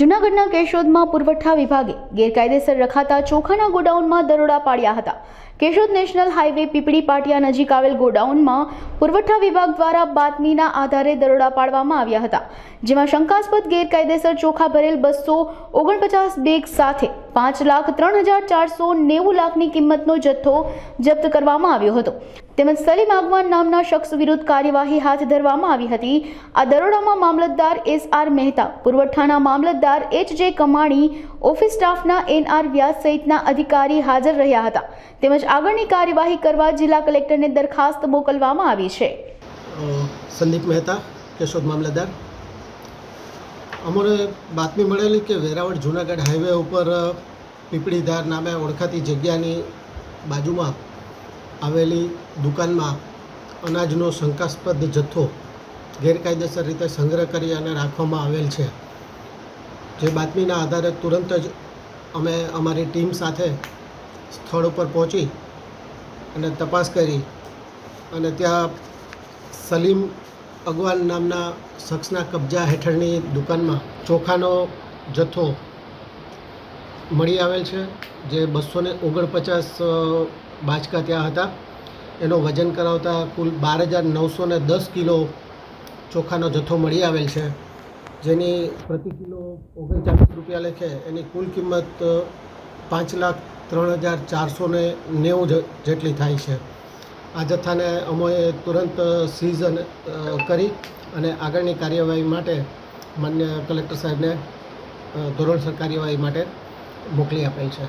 જૂનાગઢના કેશોદમાં પુરવઠા વિભાગે ગેરકાયદેસર રખાતા ચોખાના ગોડાઉનમાં દરોડા પાડ્યા હતા। કેશોદ નેશનલ હાઈવે પીપળી પાટિયા નજીક આવેલ ગોડાઉનમાં પુરવઠા વિભાગ દ્વારા બાતમીના આધારે દરોડા પાડવામાં આવ્યા હતા, જેમાં શંકાસ્પદ ગેરકાયદેસર ચોખા ભરેલ 249 બેગ સાથે 5,03,490 લાખની કિંમતનો જથ્થો જપ્ત કરવામાં આવ્યો હતો, તેમજ સલીમ આગવાન નામના શખ્સ વિરુદ્ધ કાર્યવાહી હાથ ધરવામાં આવી હતી। આ દરોડામાં મામલતદાર SR મહેતા, પુરવઠાના મામલતદાર HJ કમાણી, ઓફિસ સ્ટાફના NR વ્યાસ સહિતના અધિકારી હાજર રહ્યા હતા, તેમજ આગળની કાર્યવાહી કરવા જિલ્લા કલેક્ટરને દરખાસ્ત મોકલવામાં આવી છે। સંદીપ મહેતા, કેશોદ મામલતદાર। અમને બાતમી મળેલી કે વેરાવળ જૂનાગઢ હાઈવે ઉપર પીપળીધાર નામે ઓળખાતી જગ્યાની બાજુમાં આવેલી દુકાનમાં અનાજનો શંકાસ્પદ જથ્થો ગેરકાયદેસર રીતે સંગ્રહ કરી અને રાખવામાં આવેલ છે। જે બાતમીના આધારે તુરંત જ અમે અમારી ટીમ સાથે સ્થળ ઉપર પહોંચી અને તપાસ કરી અને ત્યાં સલીમ અગવાન નામના શખ્સના કબજા હેઠળની દુકાનમાં ચોખાનો જથ્થો મળી આવેલ છે, જે 249 બાચકા ત્યાં હતા। એનો વજન કરાવતા કુલ 12,910 કિલો ચોખાનો જથ્થો મળી આવેલ છે, જેની પ્રતિ કિલો 39 રૂપિયા લેખે એની કુલ કિંમત 5,03,490 જેટલી થાય છે। આ જથ્થાને અમે તુરંત સીઝ કરી અને આગળની કાર્યવાહી માટે માન્ય કલેક્ટર સાહેબને ધોરણસર કાર્યવાહી માટે મોકલી આપેલ છે।